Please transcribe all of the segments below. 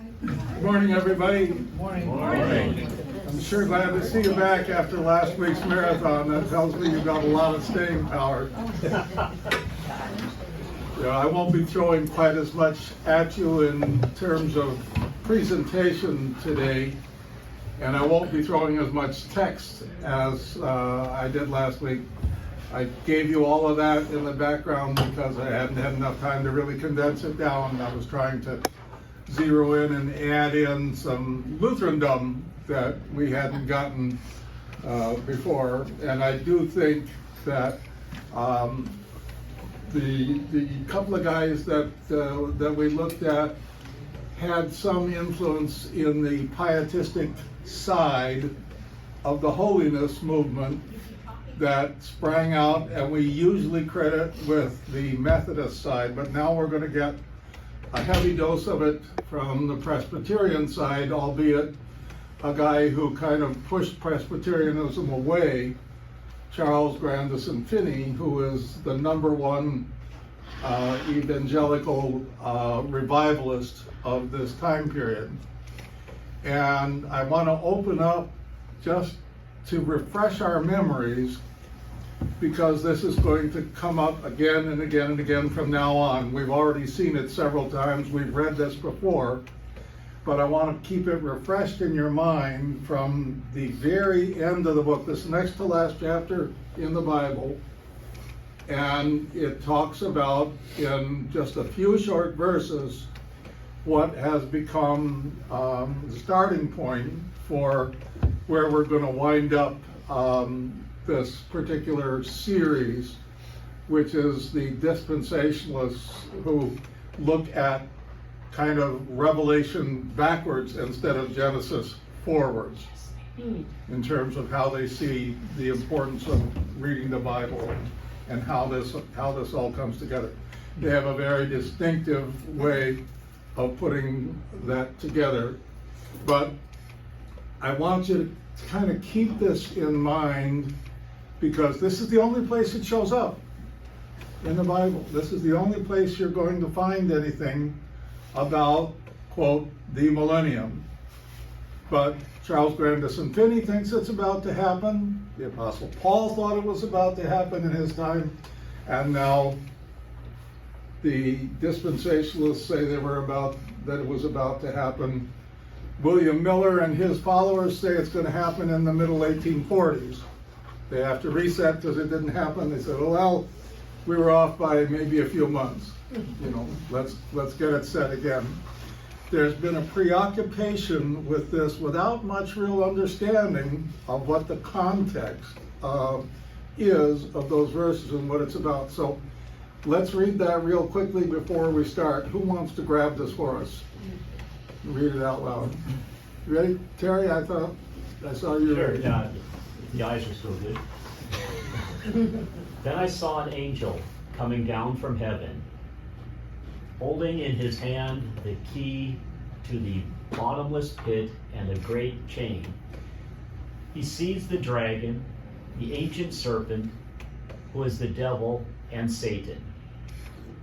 Good morning, everybody. Morning. I'm sure glad to see you back after last week's marathon. That tells me you've got a lot of staying power. I won't be throwing quite as much at you in terms of presentation today, and I won't be throwing as much text as I did last week. I gave you all of that in the background because I hadn't had enough time to really condense it down. I was trying to zero in and add in some Lutherandom that we hadn't gotten before, and I do think that the couple of guys that we looked at had some influence in the pietistic side of the holiness movement that sprang out, and we usually credit with the Methodist side, but now we're going to get a heavy dose of it from the Presbyterian side, albeit a guy who kind of pushed Presbyterianism away, Charles Grandison Finney, who is the #1 evangelical revivalist of this time period. And I want to open up just to refresh our memories, because this is going to come up again and again and again from now on. We've already seen it several times, we've read this before, but I want to keep it refreshed in your mind from the very end of the book, this next to last chapter in the Bible, and it talks about, in just a few short verses, what has become the starting point for where we're going to wind up this particular series, which is the dispensationalists who look at kind of Revelation backwards instead of Genesis forwards in terms of how they see the importance of reading the Bible and how this all comes together. They have a very distinctive way of putting that together, but I want you to kind of keep this in mind, because this is the only place it shows up in the Bible. This is the only place you're going to find anything about, quote, the millennium. But Charles Grandison Finney thinks it's about to happen. The Apostle Paul thought it was about to happen in his time, and now the dispensationalists say that it was about to happen. William Miller and his followers say it's going to happen in the middle 1840s. They have to reset because it didn't happen. They said, well, we were off by maybe a few months. Let's get it set again. There's been a preoccupation with this without much real understanding of what the context is of those verses and what it's about. So let's read that real quickly before we start. Who wants to grab this for us? Read it out loud. You ready? Terry, I thought I saw you. Sure, yeah. The eyes are still good. Then I saw an angel coming down from heaven, holding in his hand the key to the bottomless pit and a great chain. He seized the dragon, the ancient serpent, who is the devil and Satan,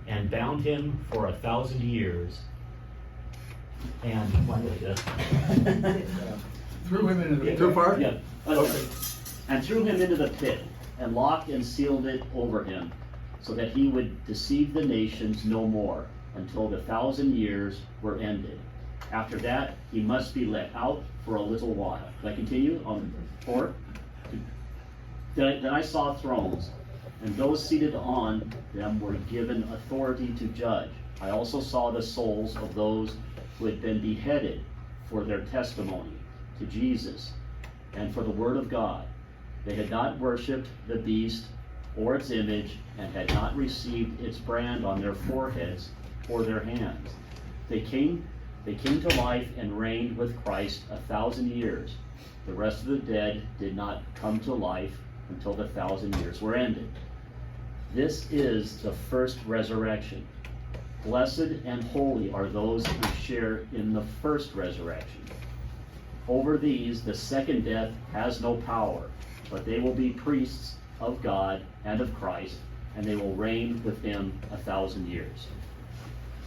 and bound him for 1,000 years. And Threw him into the too far? Yeah. Okay. And threw him into the pit, and locked and sealed it over him, so that he would deceive the nations no more, until the 1,000 years were ended. After that, he must be let out for a little while. Can I continue on 4? Then I saw thrones, and those seated on them were given authority to judge. I also saw the souls of those who had been beheaded for their testimony to Jesus and for the word of God. They had not worshipped the beast or its image, and had not received its brand on their foreheads or their hands. They came to life and reigned with Christ 1,000 years. The rest of the dead did not come to life until the 1,000 years were ended. This is the first resurrection. Blessed and holy are those who share in the first resurrection. Over these, the second death has no power, but they will be priests of God and of Christ, and they will reign with him 1,000 years.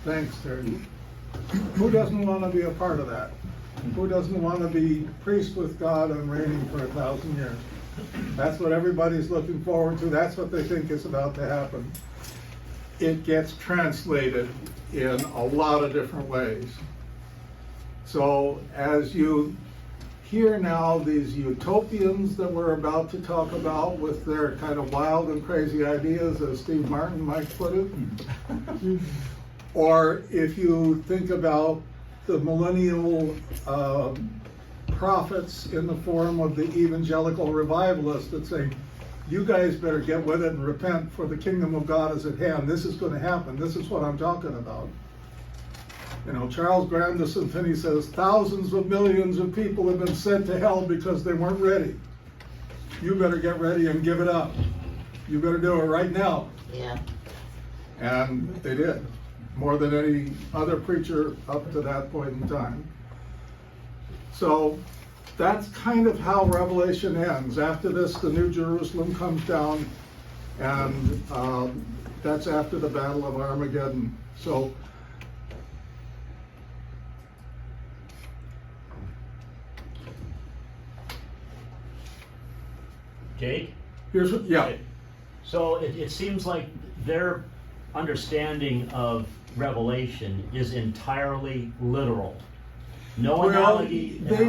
Thanks, Terry. Who doesn't want to be a part of that? Who doesn't want to be priest with God and reigning for 1,000 years? That's what everybody's looking forward to. That's what they think is about to happen. It gets translated in a lot of different ways. So as you hear now these utopians that we're about to talk about with their kind of wild and crazy ideas, as Steve Martin might put it, or if you think about the millennial prophets in the form of the evangelical revivalists that say, you guys better get with it and repent, for the kingdom of God is at hand. This is going to happen. This is what I'm talking about. You know, Charles Grandison Finney says thousands of millions of people have been sent to hell because they weren't ready. You better get ready and give it up. You better do it right now. Yeah. And they did, more than any other preacher up to that point in time. So that's kind of how Revelation ends. After this, the New Jerusalem comes down, and that's after the Battle of Armageddon. So Jake? here's what, yeah. So it seems like their understanding of Revelation is entirely literal. No analogies. They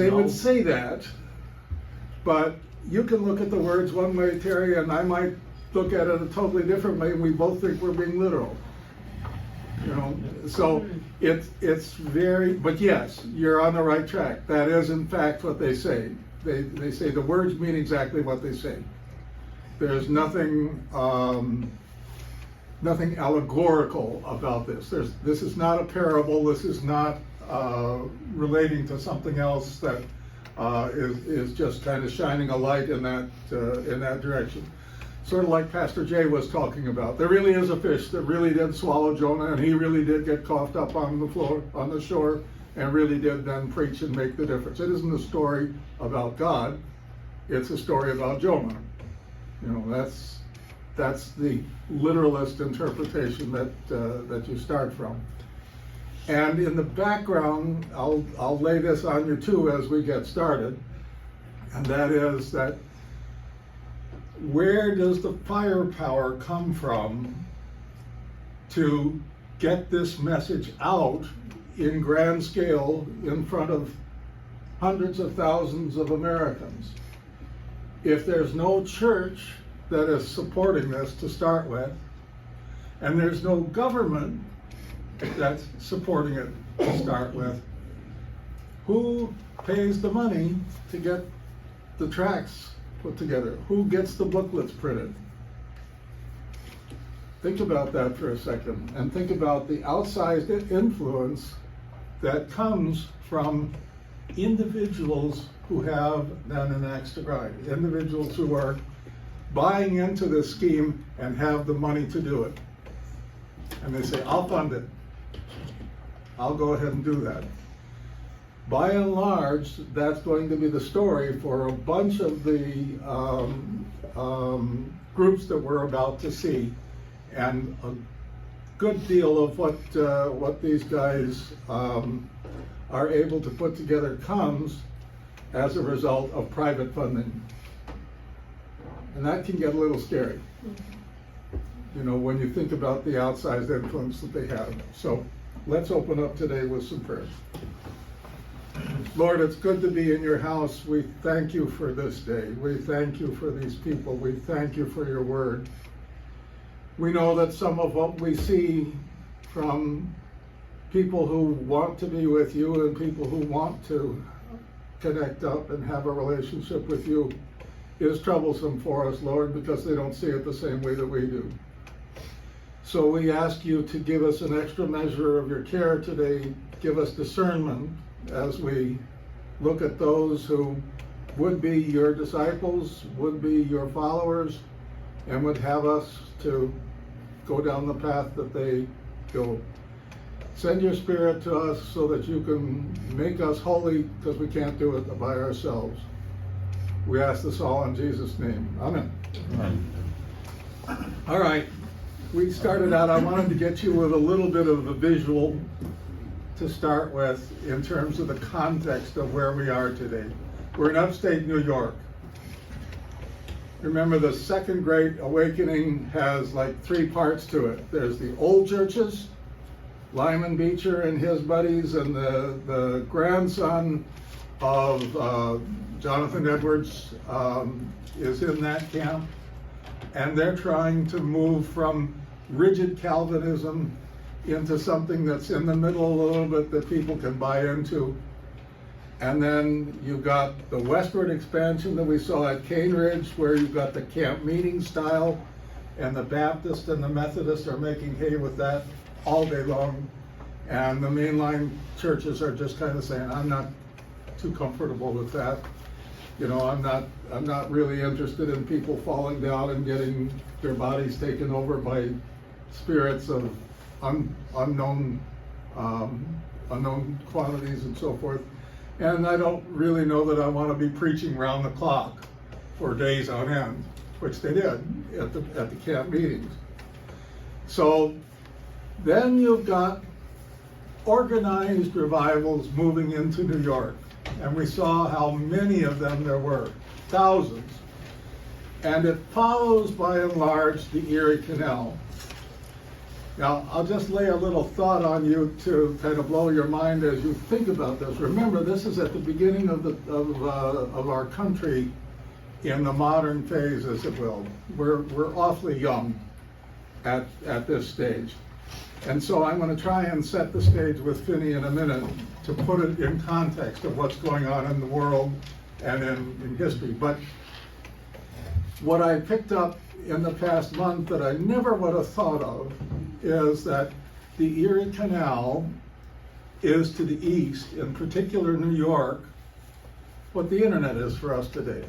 No, would say that, but you can look at the words one way, Terry, and I might look at it a totally different way, and we both think we're being literal. You know, so it's very, but yes, you're on the right track. That is in fact what they say. They say the words mean exactly what they say. There's nothing nothing allegorical about this. This is not a parable. This is not relating to something else that is just kind of shining a light in that direction. Sort of like Pastor Jay was talking about. There really is a fish that really did swallow Jonah, and he really did get coughed up on the shore, and really did then preach and make the difference. It isn't a story about God. It's a story about Jonah. You know, that's the literalist interpretation that you start from. And in the background, I'll lay this on you too as we get started, and that is that where does the firepower come from to get this message out in grand scale in front of hundreds of thousands of Americans? If there's no church that is supporting this to start with, and there's no government that's supporting it to start with, who pays the money to get the tracts put together? Who gets the booklets printed? Think about that for a second, and think about the outsized influence that comes from individuals who have then an axe to grind, individuals who are buying into this scheme and have the money to do it. And they say, I'll fund it. I'll go ahead and do that. By and large, that's going to be the story for a bunch of the groups that we're about to see. And a good deal of what these guys are able to put together comes as a result of private funding. And that can get a little scary, you know, when you think about the outsized influence that they have. So let's open up today with some prayers. Lord, it's good to be in your house. We thank you for this day. We thank you for these people. We thank you for your word. We know that some of what we see from people who want to be with you and people who want to connect up and have a relationship with you is troublesome for us, Lord, because they don't see it the same way that we do. So we ask you to give us an extra measure of your care today. Give us discernment as we look at those who would be your disciples, would be your followers, and would have us to go down the path that they go. Send your Spirit to us so that you can make us holy, because we can't do it by ourselves. We ask this all in Jesus' name. Amen. All right. We started out, I wanted to get you with a little bit of a visual to start with in terms of the context of where we are today. We're in upstate New York. Remember, the Second Great Awakening has like 3 parts to it. There's the old churches, Lyman Beecher and his buddies, and the grandson of Jonathan Edwards is in that camp. And they're trying to move from rigid Calvinism into something that's in the middle a little bit that people can buy into. And then you've got the westward expansion that we saw at Cane Ridge, where you've got the camp meeting style, and the Baptists and the Methodists are making hay with that all day long. And the mainline churches are just kind of saying, I'm not too comfortable with that. You know, I'm not really interested in people falling down and getting their bodies taken over by spirits of unknown quantities and so forth. And I don't really know that I want to be preaching round the clock for days on end, which they did at the camp meetings. So then you've got organized revivals moving into New York. And we saw how many of them there were, thousands. And it follows, by and large, the Erie Canal. Now, I'll just lay a little thought on you to kind of blow your mind as you think about this. Remember, this is at the beginning of our country in the modern phase, as it will. We're awfully young at this stage. And so I'm going to try and set the stage with Finney in a minute to put it in context of what's going on in the world and in history. But what I picked up in the past month that I never would have thought of is that the Erie Canal is to the east, in particular New York, what the internet is for us today.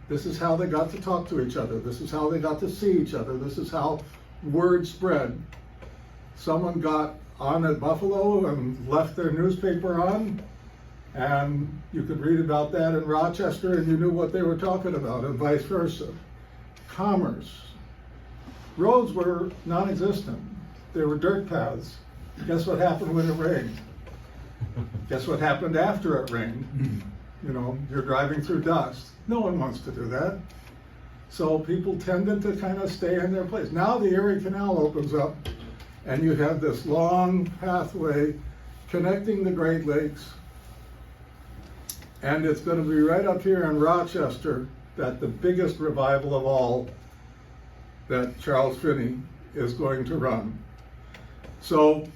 This is how they got to talk to each other. This is how they got to see each other. This is how word spread. Someone got on at Buffalo and left their newspaper on, and you could read about that in Rochester and you knew what they were talking about, and vice versa. Commerce. Roads were non-existent. They were dirt paths. Guess what happened when it rained? Guess what happened after it rained? You know, you're driving through dust. No one wants to do that. So people tended to kind of stay in their place. Now the Erie Canal opens up and you have this long pathway connecting the Great Lakes. And it's going to be right up here in Rochester that the biggest revival of all that Charles Finney is going to run. So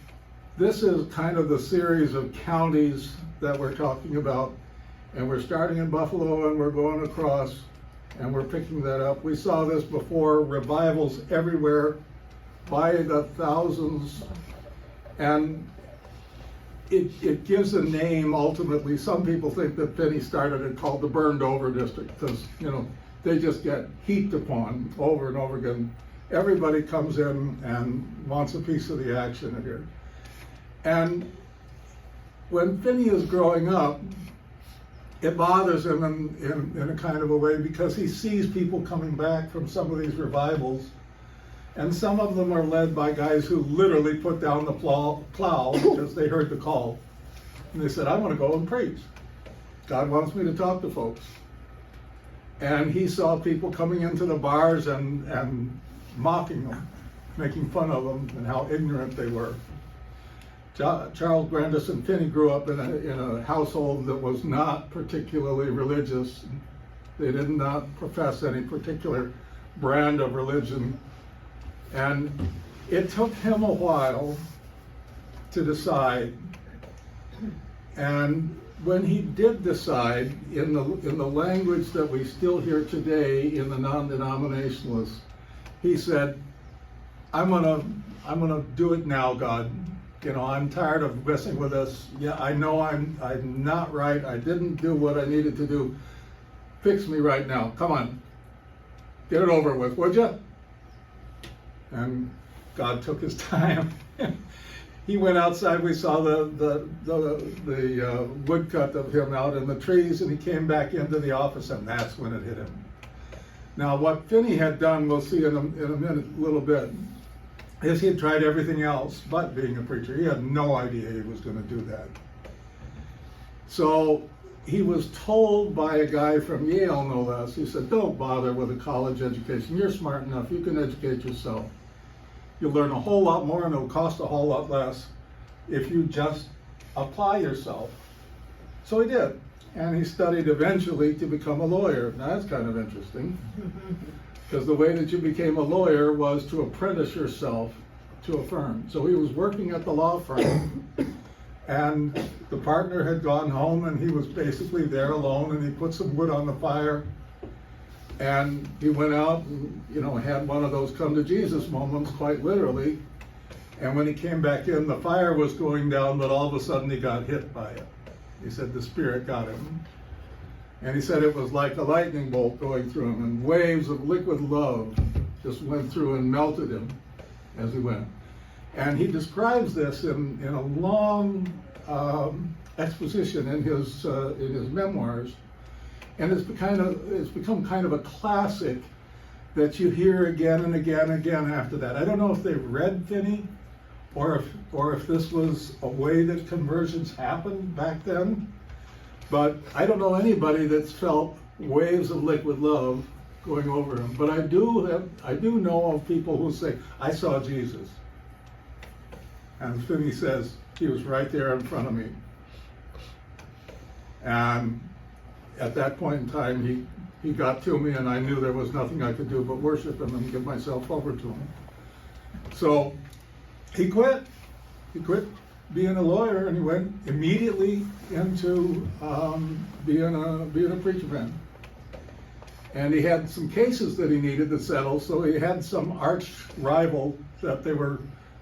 this is kind of the series of counties that we're talking about. And we're starting in Buffalo and we're going across and we're picking that up. We saw this before, revivals everywhere by the thousands. And it gives a name ultimately. Some people think that Finney started it called the Burned Over District because, you know, they just get heaped upon over and over again. Everybody comes in and wants a piece of the action here. And when Finney is growing up, it bothers him in a kind of a way because he sees people coming back from some of these revivals, and some of them are led by guys who literally put down the plow because they heard the call. And they said, I want to go and preach. God wants me to talk to folks. And he saw people coming into the bars and mocking them, making fun of them and how ignorant they were. Charles Grandison Finney grew up in a household that was not particularly religious. They did not profess any particular brand of religion. And it took him a while to decide. And when he did decide, in the language that we still hear today in the non-denominationalists, he said, I'm gonna do it now, God. You know, I'm tired of messing with this. Yeah, I know I'm not right. I didn't do what I needed to do. Fix me right now. Come on. Get it over with, would you? And God took his time. He went outside. We saw the woodcut of him out in the trees, and he came back into the office, and that's when it hit him. Now, what Finney had done, we'll see in a minute, a little bit. is he had tried everything else but being a preacher. He had no idea he was going to do that. So he was told by a guy from Yale, no less, he said, don't bother with a college education. You're smart enough. You can educate yourself. You'll learn a whole lot more and it'll cost a whole lot less if you just apply yourself. So he did. And he studied eventually to become a lawyer. Now that's kind of interesting. Because the way that you became a lawyer was to apprentice yourself to a firm. So he was working at the law firm, and the partner had gone home, and he was basically there alone, and he put some wood on the fire, and he went out and, had one of those come to Jesus moments, quite literally. And when he came back in, the fire was going down, but all of a sudden he got hit by it. He said the Spirit got him. And he said it was like a lightning bolt going through him, and waves of liquid love just went through and melted him as he went. And he describes this in a long exposition in his memoirs, and it's become kind of a classic that you hear again and again and again after that. I don't know if they've read Finney, or if this was a way that conversions happened back then. But I don't know anybody that's felt waves of liquid love going over him. But I do know of people who say, I saw Jesus. And Finney says, he was right there in front of me. And at that point in time, he got to me, and I knew there was nothing I could do but worship him and give myself over to him. So he quit. He quit being a lawyer, and he went immediately into being a preacher man. And he had some cases that he needed to settle, so he had some arch rival that they were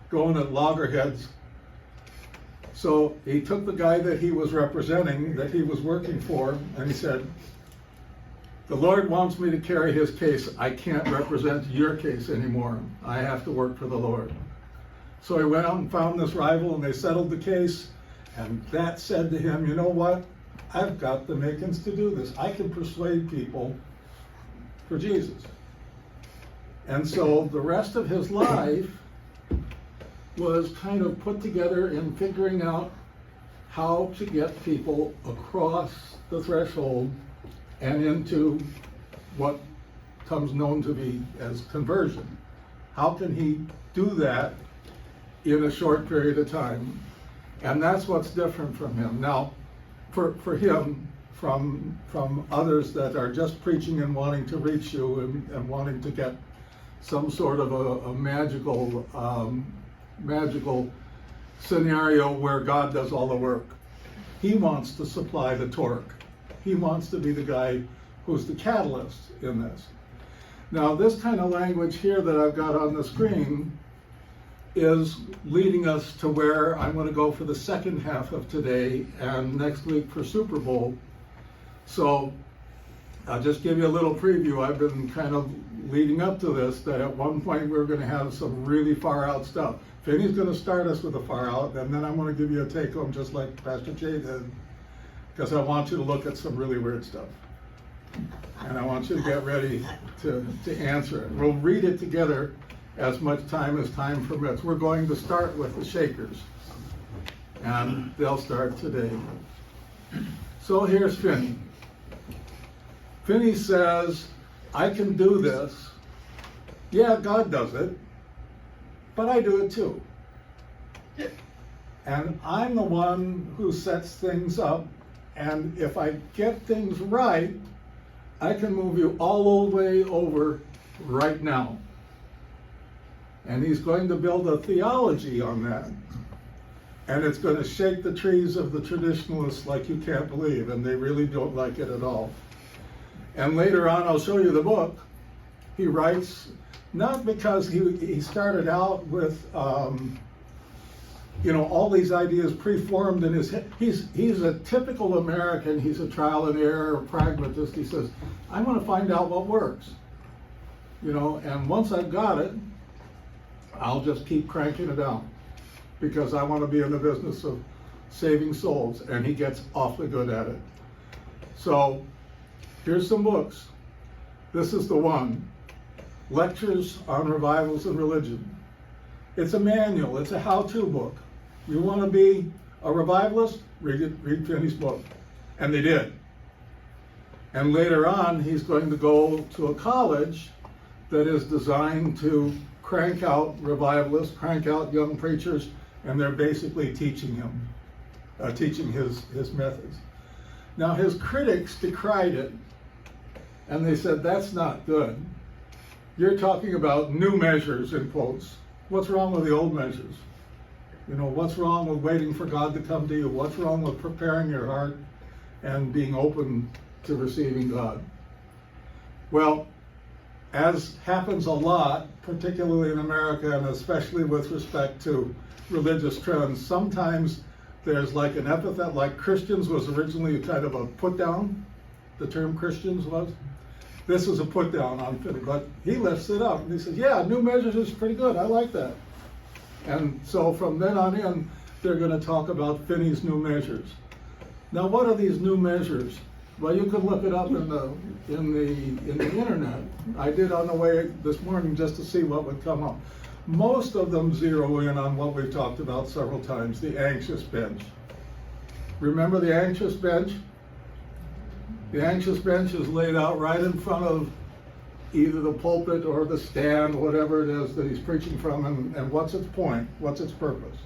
going at loggerheads. So he took the guy that he was representing, that he was working for, and he said, the Lord wants me to carry his case. I can't represent your case anymore. I have to work for the Lord. So he went out and found this rival, and they settled the case, and that said to him, you know what? I've got the makings to do this. I can persuade people for Jesus. And so the rest of his life was kind of put together in figuring out how to get people across the threshold and into what comes known to be as conversion. How can he do that in a short period of time? And that's what's different from him. Now, for him, from others that are just preaching and wanting to reach you and wanting to get some sort of a magical scenario where God does all the work. He wants to supply the torque. He wants to be the guy who's the catalyst in this. Now, this kind of language here that I've got on the screen is leading us to where I'm going to go for the second half of today and next week for Super Bowl. So I'll just give you a little preview. I've been kind of leading up to this, that at one point we're going to have some really far out stuff. Finney's going to start us with a far out, and then I'm going to give you a take home just like Pastor Jay did, because I want you to look at some really weird stuff. And I want you to get ready to answer it. We'll read it together as much time as time permits. We're going to start with the Shakers, and they'll start today. So here's Finney. Finney says, I can do this. Yeah, God does it, but I do it too. And I'm the one who sets things up, and if I get things right, I can move you all the way over right now. And he's going to build a theology on that. And it's going to shake the trees of the traditionalists like you can't believe, and they really don't like it at all. And later on, I'll show you the book. He writes, not because he started out with, all these ideas preformed in his head. He's a typical American. He's a trial and error pragmatist. He says, I want to find out what works. And once I've got it, I'll just keep cranking it out, because I want to be in the business of saving souls, and he gets awfully good at it. So here's some books. This is the one, Lectures on Revivals and Religion. It's a manual, it's a how-to book. You want to be a revivalist? Read Finney's book. And they did. And later on, he's going to go to a college that is designed to crank out revivalists, crank out young preachers, and they're basically teaching him, teaching his methods. Now, his critics decried it, and they said, that's not good. You're talking about new measures, in quotes. What's wrong with the old measures? You know, what's wrong with waiting for God to come to you? What's wrong with preparing your heart and being open to receiving God? Well, as happens a lot, particularly in America, and especially with respect to religious trends, sometimes there's like an epithet, like Christians was originally kind of a put down, the term Christians was. This is a put down on Finney, but he lifts it up and he says, yeah, new measures is pretty good, I like that. And so from then on in, they're going to talk about Finney's new measures. Now, what are these new measures? Well, you can look it up in the internet. I did on the way this morning just to see what would come up. Most of them zero in on what we've talked about several times, the anxious bench. Remember the anxious bench? The anxious bench is laid out right in front of either the pulpit or the stand, whatever it is that he's preaching from, and what's its point? What's its purpose?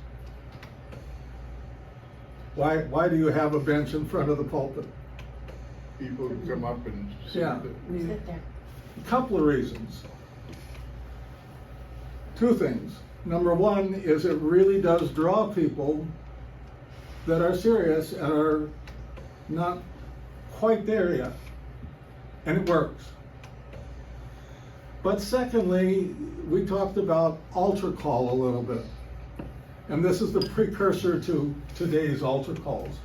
Why do you have a bench in front of the pulpit? People who come up and sit. Yeah. Sit there. A couple of reasons. Two things. Number one is it really does draw people that are serious and are not quite there yet. And it works. But secondly, we talked about altar call a little bit. And this is the precursor to today's altar calls.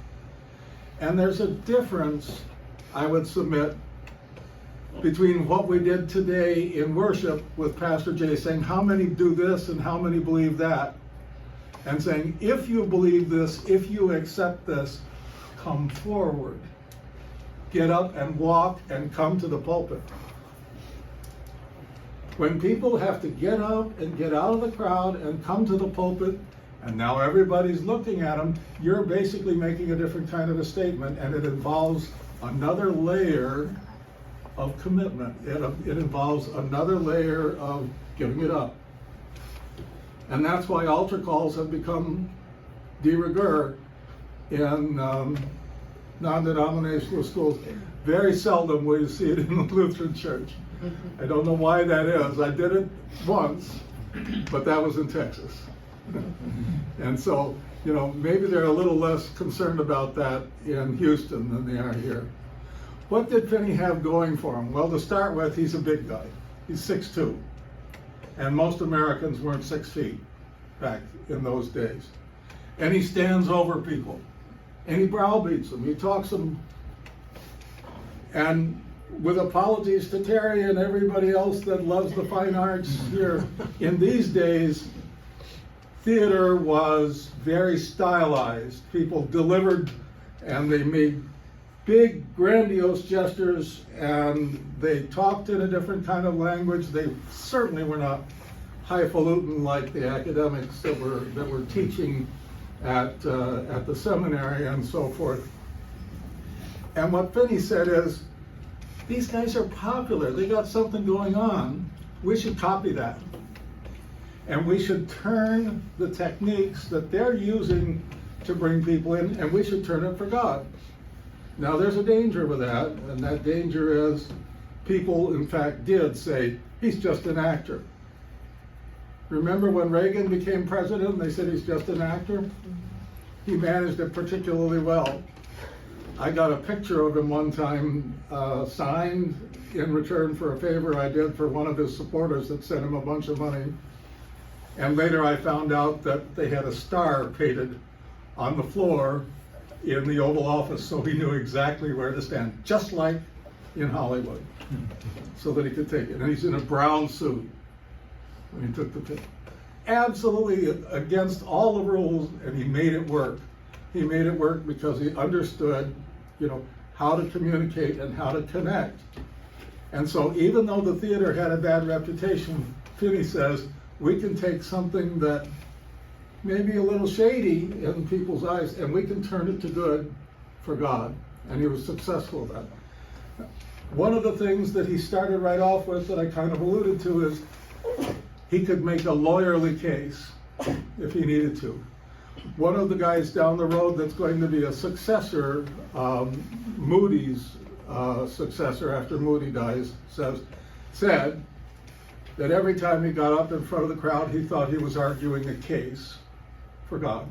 And there's a difference, I would submit, between what we did today in worship with Pastor Jay saying how many do this and how many believe that, and saying if you believe this, if you accept this, come forward. Get up and walk and come to the pulpit. When people have to get up and get out of the crowd and come to the pulpit, and now everybody's looking at them, you're basically making a different kind of a statement, and it involves another layer of commitment. It involves another layer of giving it up. And that's why altar calls have become de rigueur in non-denominational schools. Very seldom will you see it in the Lutheran Church. I don't know why that is. I did it once, but that was in Texas. And so, you know, maybe they're a little less concerned about that in Houston than they are here. What did Finney have going for him? Well, to start with, he's a big guy. He's 6'2". And most Americans weren't 6 feet back in those days. And he stands over people. And he browbeats them. He talks them. And with apologies to Terry and everybody else that loves the fine arts here, in these days, theater was very stylized. People delivered and they made big, grandiose gestures, and they talked in a different kind of language. They certainly were not highfalutin like the academics that were teaching at the seminary and so forth. And what Finney said is, these guys are popular. They got something going on. We should copy that. And we should turn the techniques that they're using to bring people in, and we should turn it for God. Now, there's a danger with that, and that danger is people, in fact, did say, he's just an actor. Remember when Reagan became president and they said he's just an actor? He managed it particularly well. I got a picture of him one time signed in return for a favor I did for one of his supporters that sent him a bunch of money. And later I found out that they had a star painted on the floor in the Oval Office, so he knew exactly where to stand, just like in Hollywood, so that he could take it. And he's in a brown suit when he took the picture. Absolutely against all the rules, and he made it work. He made it work because he understood, you know, how to communicate and how to connect. And so even though the theater had a bad reputation, Finney says, we can take something that may be a little shady in people's eyes, and we can turn it to good for God. And he was successful at that. One of the things that he started right off with that I kind of alluded to is he could make a lawyerly case if he needed to. One of the guys down the road that's going to be a successor, Moody's successor after Moody dies, said that every time he got up in front of the crowd, he thought he was arguing a case for God.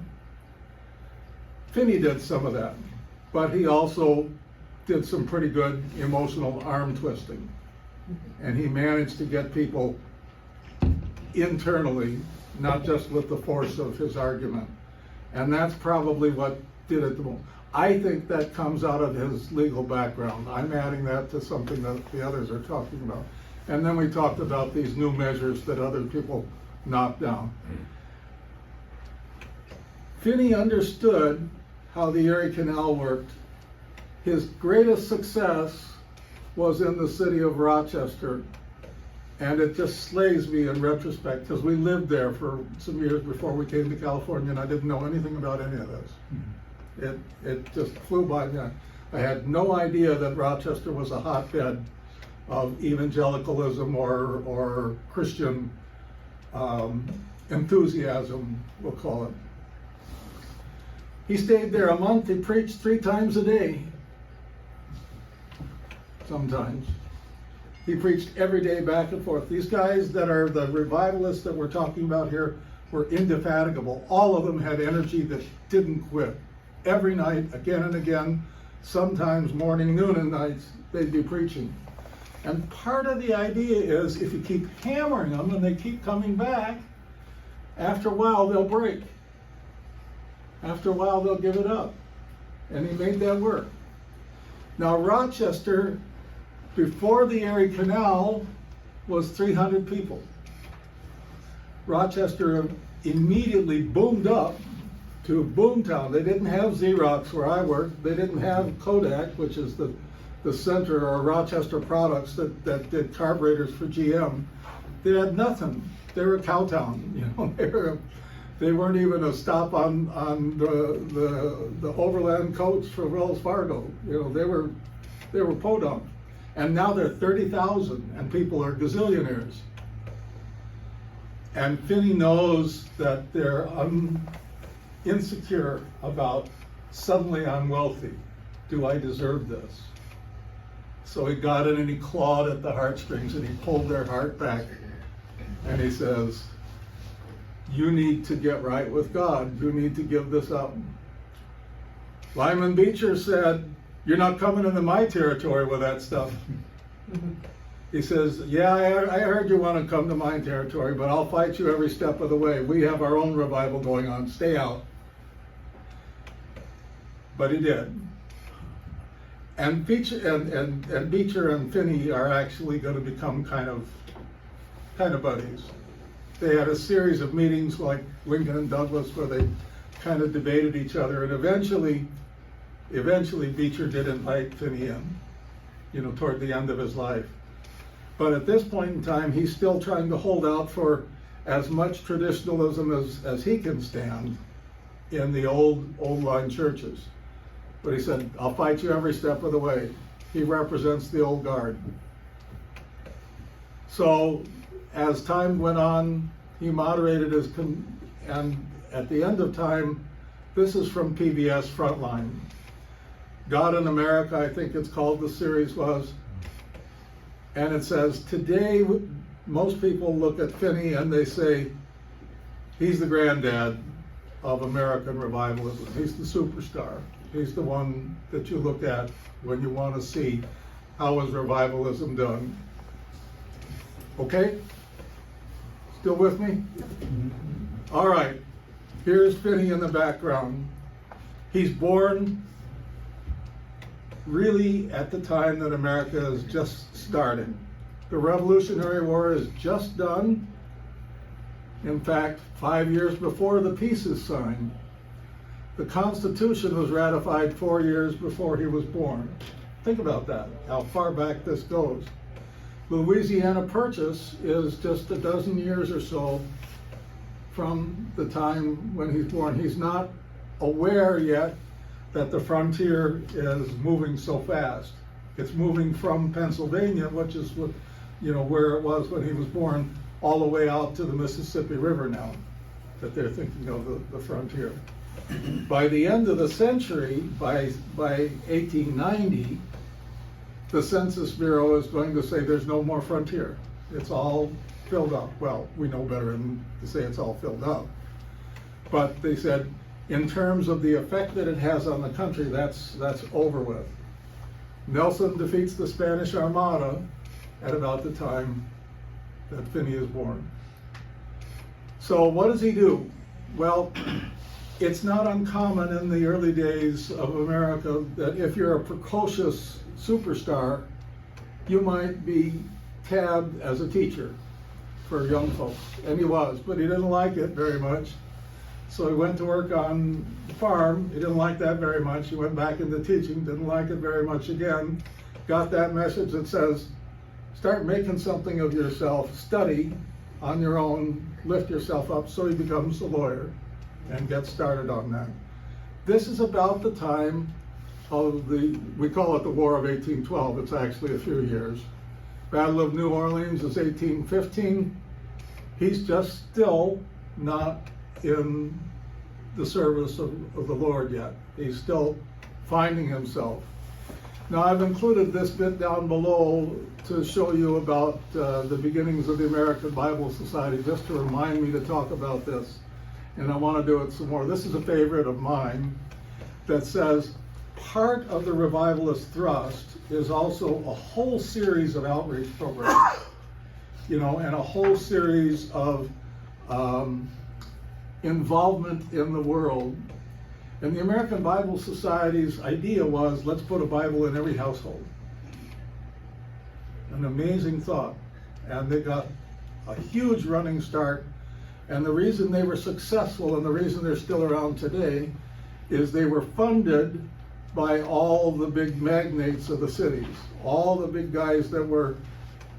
Finney did some of that, but he also did some pretty good emotional arm twisting. And he managed to get people internally, not just with the force of his argument. And that's probably what did it the most. I think that comes out of his legal background. I'm adding that to something that the others are talking about. And then we talked about these new measures that other people knocked down. Finney understood how the Erie Canal worked. His greatest success was in the city of Rochester. And it just slays me in retrospect, because we lived there for some years before we came to California, and I didn't know anything about any of this. It just flew by me. I had no idea that Rochester was a hotbed of evangelicalism or Christian enthusiasm, we'll call it. He stayed there a month. He preached 3 times a day, sometimes. He preached every day back and forth. These guys that are the revivalists that we're talking about here were indefatigable. All of them had energy that didn't quit. Every night, again and again, sometimes morning, noon, and nights, they'd be preaching. And part of the idea is if you keep hammering them and they keep coming back, after a while they'll break. After a while they'll give it up. And he made that work. Now Rochester, before the Erie Canal, was 300 people. Rochester immediately boomed up to boomtown. They didn't have Xerox where I worked. They didn't have Kodak, which is the center, or Rochester Products that did carburetors for GM. They had nothing. They were a cowtown. You know, they weren't even a stop on the overland coach for Wells Fargo. You know, they were podunk. And now they're 30,000, and people are gazillionaires. And Finney knows that they're insecure about, suddenly I'm wealthy. Do I deserve this? So he got in and he clawed at the heartstrings and he pulled their heart back. And he says, you need to get right with God. You need to give this up. Lyman Beecher said, you're not coming into my territory with that stuff. He says, yeah, I heard you want to come to my territory, but I'll fight you every step of the way. We have our own revival going on. Stay out. But he did. And Beecher and Finney are actually going to become kind of buddies. They had a series of meetings like Lincoln and Douglas where they kind of debated each other, and eventually Beecher did invite Finney in, you know, toward the end of his life. But at this point in time, he's still trying to hold out for as much traditionalism as he can stand in the old line churches. But he said, I'll fight you every step of the way. He represents the old guard. So as time went on, he moderated and at the end of time, this is from PBS Frontline. God in America, I think it's called, the series was. And it says, today, most people look at Finney and they say, he's the granddad of American revivalism. He's the superstar. He's the one that you look at when you want to see how is revivalism done. Okay? Still with me? All right. Here's Finney in the background. He's born really at the time that America is just starting. The Revolutionary War is just done. In fact, 5 years before the peace is signed. The Constitution was ratified 4 years before he was born. Think about that, how far back this goes. Louisiana Purchase is just a dozen years or so from the time when he's born. He's not aware yet that the frontier is moving so fast. It's moving from Pennsylvania, which is what, where it was when he was born, all the way out to the Mississippi River now, that they're thinking of the frontier. By the end of the century, by 1890, the Census Bureau is going to say there's no more frontier. It's all filled up. Well, we know better than to say it's all filled up. But they said, in terms of the effect that it has on the country, that's over with. Nelson defeats the Spanish Armada at about the time that Finney is born. So what does he do? Well, it's not uncommon in the early days of America that if you're a precocious superstar, you might be tabbed as a teacher for young folks. And he was, but he didn't like it very much. So he went to work on the farm. He didn't like that very much. He went back into teaching, didn't like it very much again. Got that message that says, start making something of yourself, study on your own, lift yourself up. So he becomes a lawyer and gets started on that. This is about the time of we call it the War of 1812. It's actually a few years. Battle of New Orleans is 1815. He's just still not in the service of the Lord yet. He's still finding himself. Now I've included this bit down below to show you about the beginnings of the American Bible Society, just to remind me to talk about this. And I want to do it some more. This is a favorite of mine that says, part of the revivalist thrust is also a whole series of outreach programs, and a whole series of involvement in the world. And the American Bible Society's idea was, let's put a Bible in every household. An amazing thought. And they got a huge running start. And the reason they were successful and the reason they're still around today is they were funded by all the big magnates of the cities, all the big guys that were,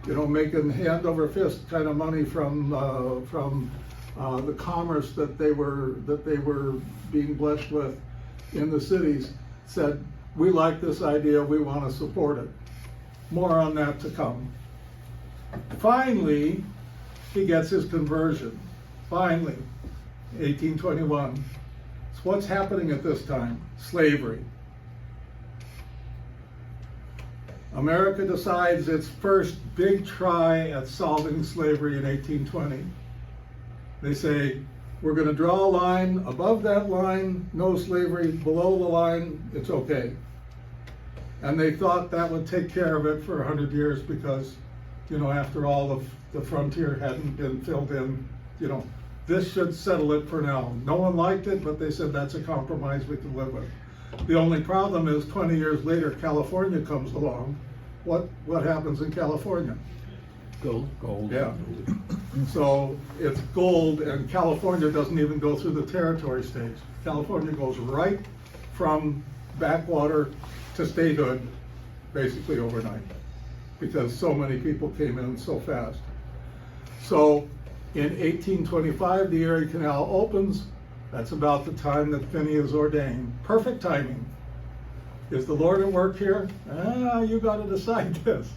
making hand over fist kind of money from the commerce that they were being blessed with in the cities. Said, we like this idea, we want to support it. More on that to come. Finally, he gets his conversion. Finally, 1821. So what's happening at this time? Slavery. America decides its first big try at solving slavery in 1820. They say, we're going to draw a line. Above that line, no slavery. Below the line, it's okay. And they thought that would take care of it for 100 years because, after all, the frontier hadn't been filled in. This should settle it for now. No one liked it, but they said that's a compromise we can live with. The only problem is 20 years later, California comes along. What happens in California? Gold. Yeah. So it's gold, and California doesn't even go through the territory stage. California goes right from backwater to statehood, basically overnight, because so many people came in so fast. So in 1825, the Erie Canal opens. That's about the time that Finney is ordained. Perfect timing. Is the Lord at work here? You got to decide this.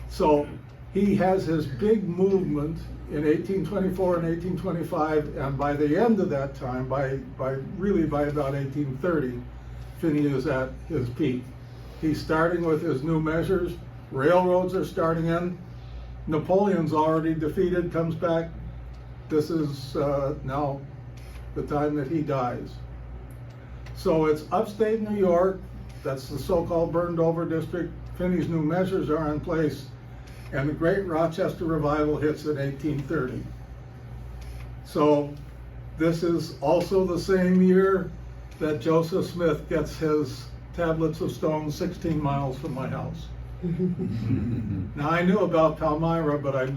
So he has his big movement in 1824 and 1825, and by the end of that time, by about 1830, Finney is at his peak. He's starting with his new measures. Railroads are starting in. Napoleon's already defeated, comes back. This is now the time that he dies. So it's upstate New York. That's the so-called burned over district. Finney's new measures are in place, and the Great Rochester Revival hits in 1830. So this is also the same year that Joseph Smith gets his tablets of stone 16 miles from my house. Now I knew about Palmyra, but I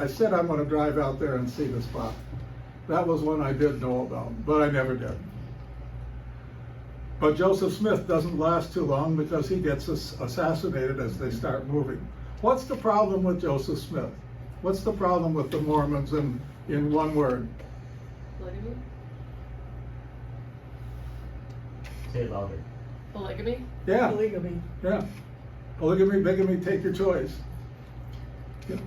said I'm going to drive out there and see the spot. That was one I did know about, but I never did. But Joseph Smith doesn't last too long because he gets assassinated as they start moving. What's the problem with Joseph Smith? What's the problem with the Mormons in one word? Polygamy? Say it louder. Polygamy? Yeah. Polygamy. Yeah. Polygamy, bigamy, take your choice. Yeah.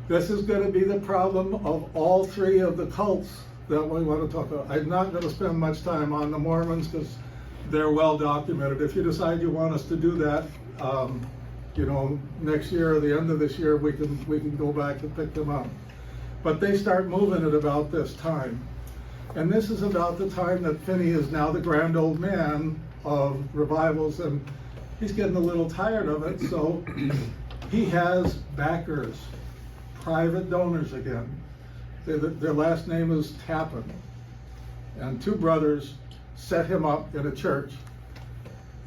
This is going to be the problem of all three of the cults that we want to talk about. I'm not going to spend much time on the Mormons because they're well documented. If you decide you want us to do that, next year or the end of this year, we can go back and pick them up. But they start moving at about this time. And this is about the time that Finney is now the grand old man of revivals, and he's getting a little tired of it, so he has backers, private donors again. Their last name is Tappan. And two brothers set him up in a church,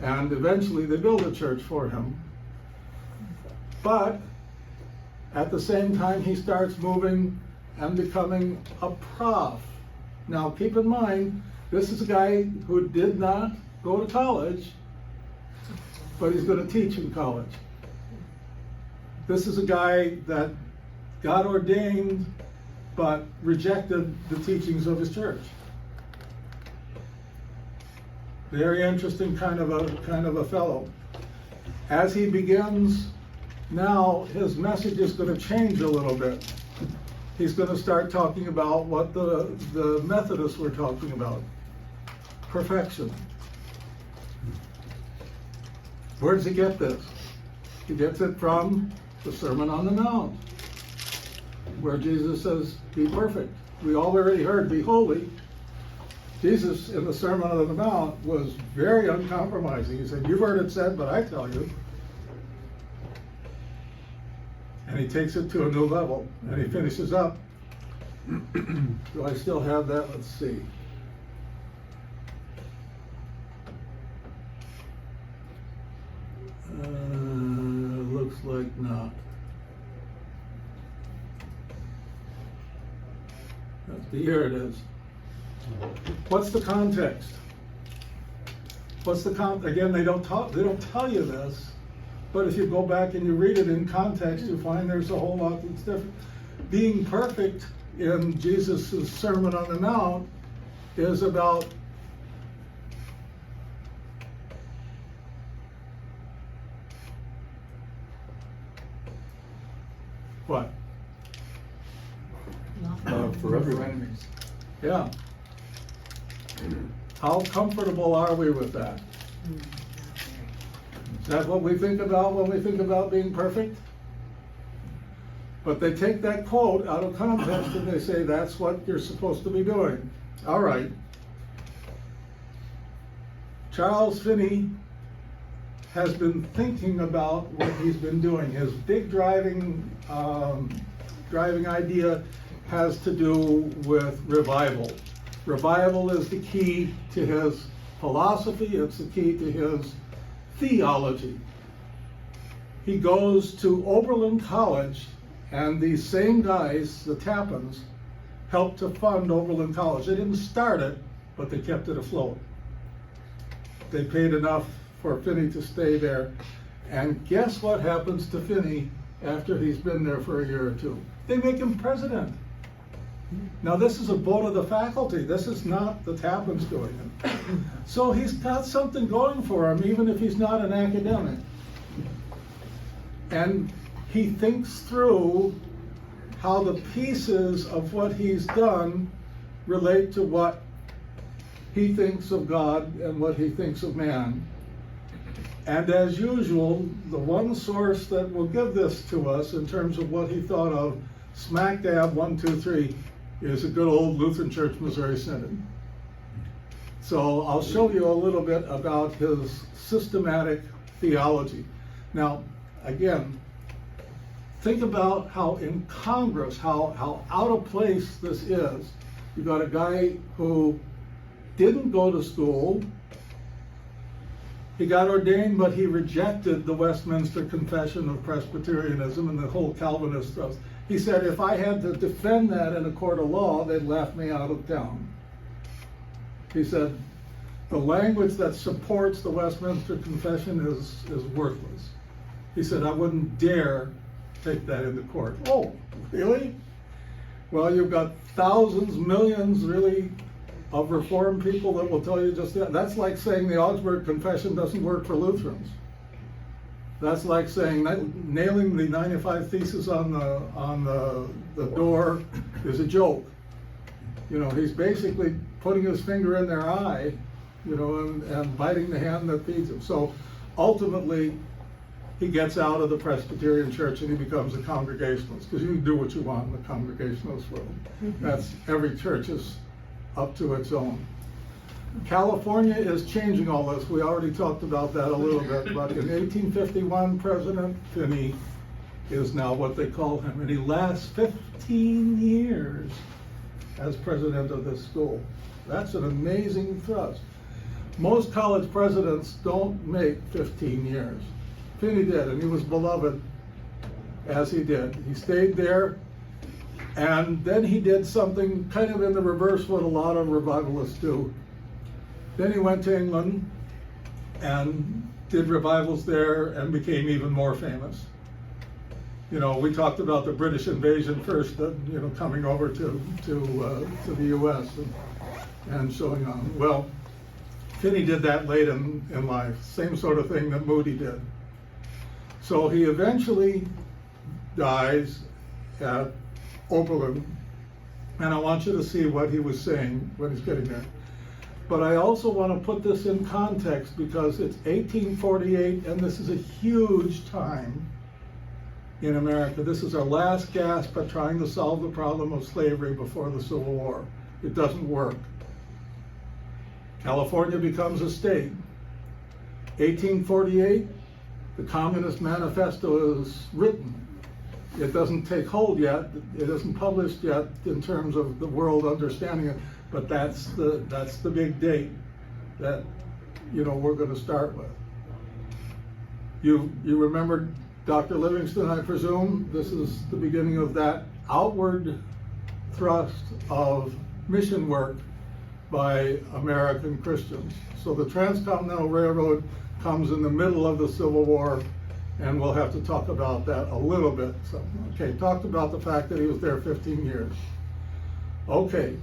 and eventually they build a church for him. But at the same time, he starts moving and becoming a prof. Now keep in mind, this is a guy who did not go to college, but he's going to teach in college. This is a guy that got ordained but rejected the teachings of his church. Very interesting kind of a fellow. As he begins now, his message is going to change a little bit. He's going to start talking about what the Methodists were talking about. Perfection. Where does he get this? He gets it from the Sermon on the Mount, where Jesus says, be perfect. We already heard, be holy. Jesus in the Sermon on the Mount was very uncompromising. He said, you've heard it said, but I tell you. And he takes it to a new level, and he finishes up. Do I still have that? Let's see. Looks like not. Here it is. What's the context? Again, they don't tell you this, but if you go back and you read it in context, you find there's a whole lot that's different. Being perfect in Jesus' Sermon on the Mount is about what? For your enemies. Yeah. How comfortable are we with that? Is that what we think about when we think about being perfect? But they take that quote out of context and they say that's what you're supposed to be doing. All right. Charles Finney has been thinking about what he's been doing. His big driving idea has to do with revival. Revival is the key to his philosophy. It's the key to his theology. He goes to Oberlin College, and these same guys, the Tappans, helped to fund Oberlin College. They didn't start it, but they kept it afloat. They paid enough for Finney to stay there. And guess what happens to Finney after he's been there for a year or two? They make him president. Now this is a vote of the faculty. This is not the Tappans doing it. So he's got something going for him, even if he's not an academic. And he thinks through how the pieces of what he's done relate to what he thinks of God and what he thinks of man. And as usual, the one source that will give this to us in terms of what he thought of, smack dab 1, 2, 3, is a good old Lutheran Church Missouri Synod. So I'll show you a little bit about his systematic theology. Now, again, think about how incongruous, how out of place this is. You've got a guy who didn't go to school. He got ordained, but he rejected the Westminster Confession of Presbyterianism and the whole Calvinist thrust. He said, if I had to defend that in a court of law, they'd laugh me out of town. He said, the language that supports the Westminster Confession is worthless. He said, I wouldn't dare take that into court. Oh, really? Well, you've got thousands, millions, really, of Reformed people that will tell you just that. That's like saying the Augsburg Confession doesn't work for Lutherans. That's like saying nailing the 95 Theses on the door is a joke. You know, he's basically putting his finger in their eye, you know, and biting the hand that feeds him. So ultimately, he gets out of the Presbyterian Church and he becomes a Congregationalist, because you can do what you want in the Congregationalist world. That's, every church is up to its own. California is changing all this. We already talked about that a little bit, but in 1851, President Finney is now what they call him, and he lasts 15 years as president of this school. That's an amazing thrust. Most college presidents don't make 15 years. Finney did, and he was beloved as he did. He stayed there, and then he did something kind of in the reverse what a lot of revivalists do. Then he went to England and did revivals there and became even more famous. You know, we talked about the British invasion first, you know, coming over to the U.S. and showing on. Well, Finney did that late in life, same sort of thing that Moody did. So he eventually dies at Oberlin, and I want you to see what he was saying when he's getting there. But I also want to put this in context because it's 1848, and this is a huge time in America. This is our last gasp at trying to solve the problem of slavery before the Civil War. It doesn't work. California becomes a state. 1848, the Communist Manifesto is written. It doesn't take hold yet. It isn't published yet in terms of the world understanding it. But that's the big date that, you know, we're going to start with. You remember Dr. Livingston, I presume? This is the beginning of that outward thrust of mission work by American Christians. So the Transcontinental Railroad comes in the middle of the Civil War, and we'll have to talk about that a little bit. So, okay, talked about the fact that he was there 15 years. Okay.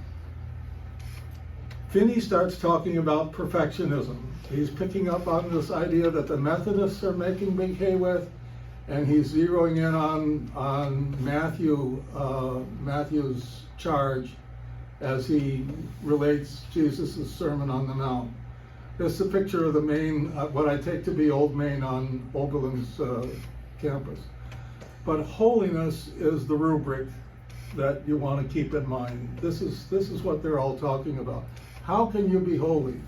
Finney starts talking about perfectionism. He's picking up on this idea that the Methodists are making big hay with, and he's zeroing in on Matthew's charge as he relates Jesus' Sermon on the Mount. This is a picture of the Main, what I take to be Old Main on Oberlin's campus. But holiness is the rubric that you want to keep in mind. This is what they're all talking about. How can you be holy?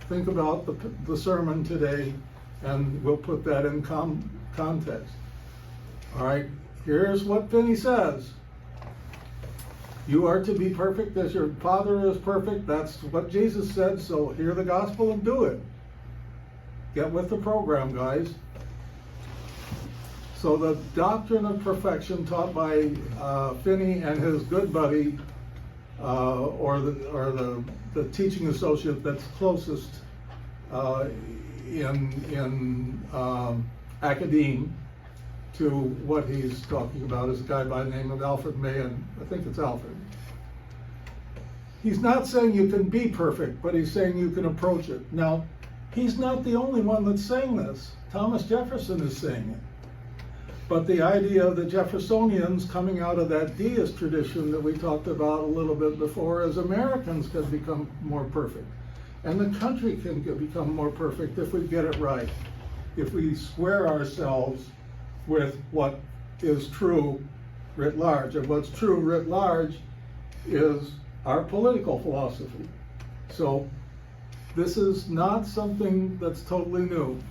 Think about the sermon today, and we'll put that in context. All right, here's what Finney says. You are to be perfect as your Father is perfect. That's what Jesus said, so hear the gospel and do it. Get with the program, guys. So the doctrine of perfection taught by Finney and his good buddy, or the teaching associate that's closest in academe to what he's talking about, is a guy by the name of Alfred Mahan. I think it's Alfred. He's not saying you can be perfect, but he's saying you can approach it. Now, he's not the only one that's saying this. Thomas Jefferson is saying it. But the idea of the Jeffersonians coming out of that deist tradition that we talked about a little bit before, as Americans can become more perfect. And the country can become more perfect if we get it right. If we square ourselves with what is true writ large. And what's true writ large is our political philosophy. So this is not something that's totally new.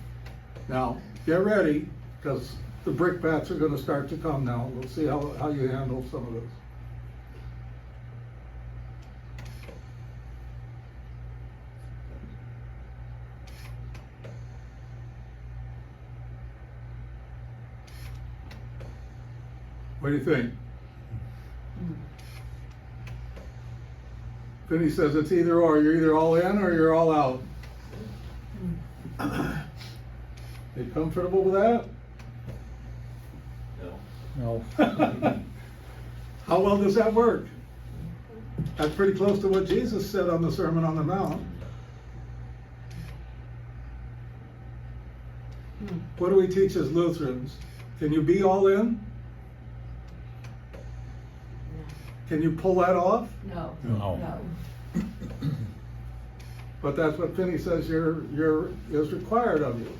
Now, get ready, because the brickbats are going to start to come now. We'll see how you handle some of this. What do you think? Finney says it's either or. You're either all in or you're all out. You comfortable with that? No. No. How well does that work? That's pretty close to what Jesus said on the Sermon on the Mount. What do we teach as Lutherans? Can you be all in? Can you pull that off? No. No. No. But that's what Finney says is required of you.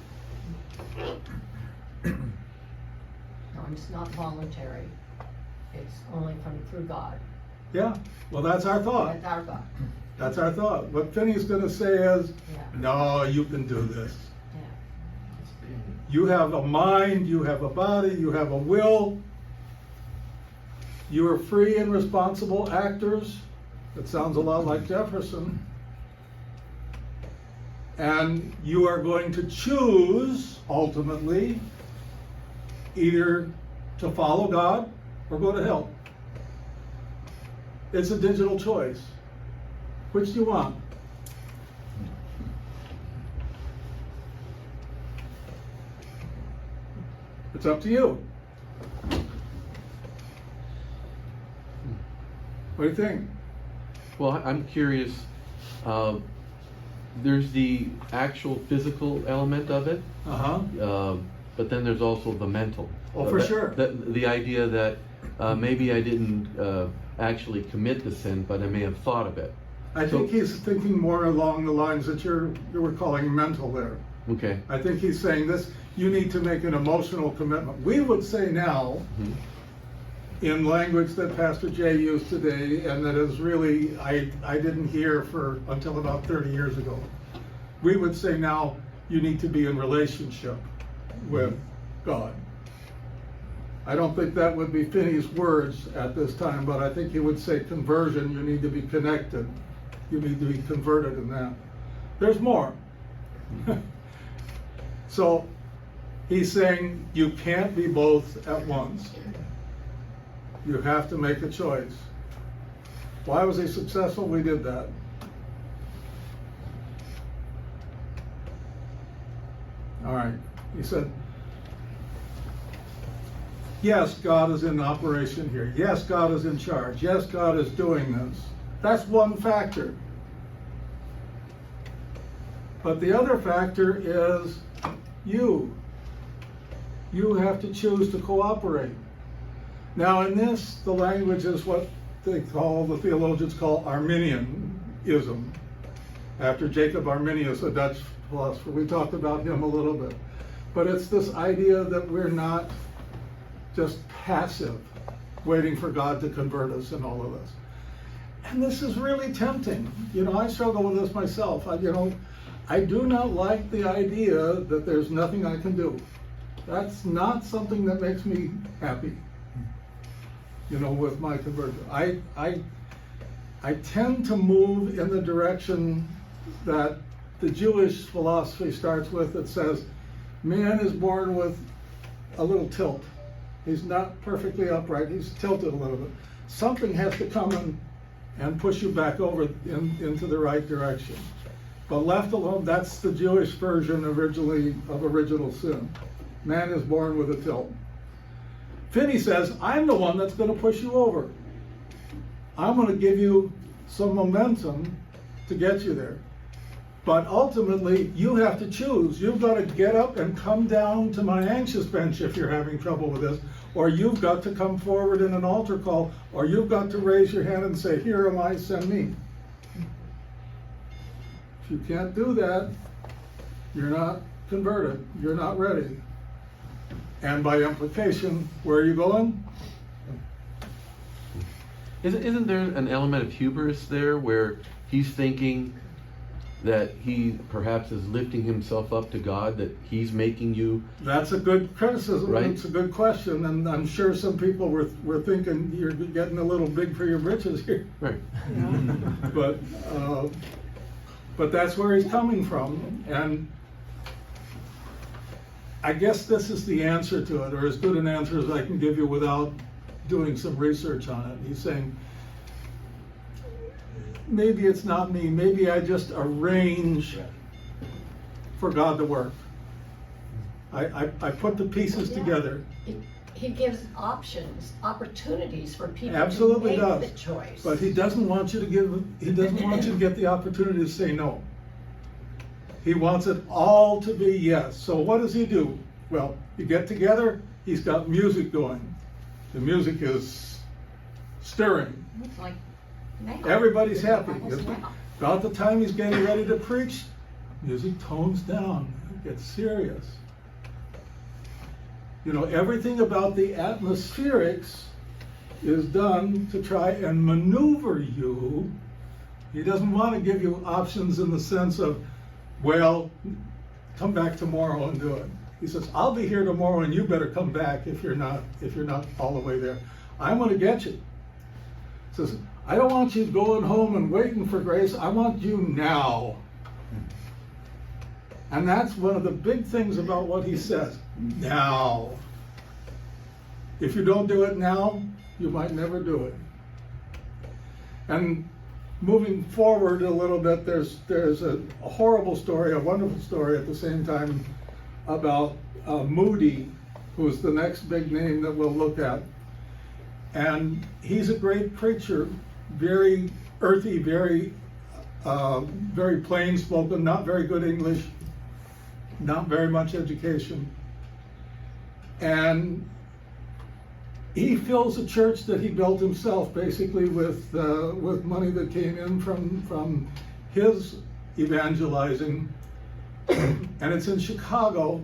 No, it's not voluntary. It's only through God. Yeah, well, that's our thought. That's our God. That's our thought. What Finney's going to say is, Yeah. no, you can do this. Yeah. You have a mind, you have a body, you have a will. You are free and responsible actors. That sounds a lot like Jefferson. And you are going to choose, ultimately, either to follow God or go to hell. It's a digital choice. Which do you want? It's up to you. What do you think? Well, I'm curious, there's the actual physical element of it, but then there's also the mental. Oh, for sure. The idea that maybe I didn't actually commit the sin, but I may have thought of it. I think he's thinking more along the lines that you were calling mental there. Okay. I think he's saying this, you need to make an emotional commitment. We would say now, in language that Pastor Jay used today, and that is really, I didn't hear until about 30 years ago. We would say now, you need to be in relationship with God. I don't think that would be Finney's words at this time, but I think he would say conversion, you need to be connected. You need to be converted in that. There's more. So he's saying you can't be both at once. You have to make a choice. Why was he successful? We did that. All right. He said, yes, God is in operation here. Yes, God is in charge. Yes, God is doing this. That's one factor. But the other factor is you. You have to choose to cooperate. Now in this, the language is what the theologians call Arminianism. After Jacob Arminius, a Dutch philosopher, we talked about him a little bit. But it's this idea that we're not just passive, waiting for God to convert us in all of this. And this is really tempting. You know, I struggle with this myself. I do not like the idea that there's nothing I can do. That's not something that makes me happy, with my conversion. I tend to move in the direction that the Jewish philosophy starts with, that says, man is born with a little tilt. He's not perfectly upright, he's tilted a little bit. Something has to come and push you back over into the right direction. But left alone, that's the Jewish version of original sin. Man is born with a tilt. Finney says, I'm the one that's going to push you over. I'm going to give you some momentum to get you there. But ultimately, you have to choose. You've got to get up and come down to my anxious bench if you're having trouble with this, or you've got to come forward in an altar call, or you've got to raise your hand and say, here am I, send me. If you can't do that, you're not converted. You're not ready. And by implication, where are you going? Isn't there an element of hubris there where he's thinking that he perhaps is lifting himself up to God, that he's making you... That's a good criticism. Right? It's a good question, and I'm sure some people were thinking you're getting a little big for your britches here. Right. But that's where he's coming from, and I guess this is the answer to it, or as good an answer as I can give you without doing some research on it. He's saying, maybe it's not me, maybe I just arrange for God to work. I put the pieces together. He gives options, opportunities for people Absolutely to make does. the choice. But he doesn't want you to get the opportunity to say no. He wants it all to be yes. So what does he do? Well, you get together, he's got music going. The music is stirring. It's like now. Everybody's happy. Almost now. About the time he's getting ready to preach, music tones down, it gets serious. You know, everything about the atmospherics is done to try and maneuver you. He doesn't want to give you options in the sense of, well, come back tomorrow and do it. He says, I'll be here tomorrow and you better come back if you're not all the way there. I'm going to get you. He says, I don't want you going home and waiting for grace. I want you now. And that's one of the big things about what he says. Now. If you don't do it now, you might never do it. And moving forward a little bit, there's a horrible story, a wonderful story at the same time about Moody, who's the next big name that we'll look at. And he's a great preacher, very earthy, very plain spoken, not very good English, not very much education. And he fills a church that he built himself, basically with money that came in from his evangelizing. And it's in Chicago.